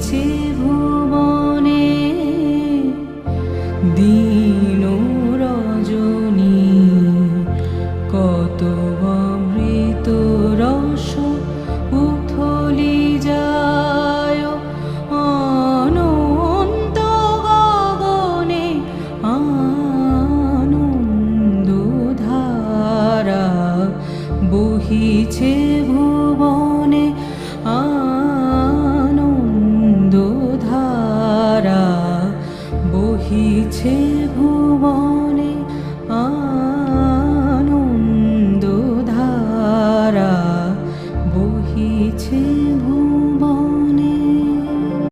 বহিছে ভুবনে দিন রজনী, কত অমৃত রস উথলি যায় অনন্ত গগনে আনন্দধারা। বহিছে ভুবনে আনন্দধারা, বহিছে ভুবনে।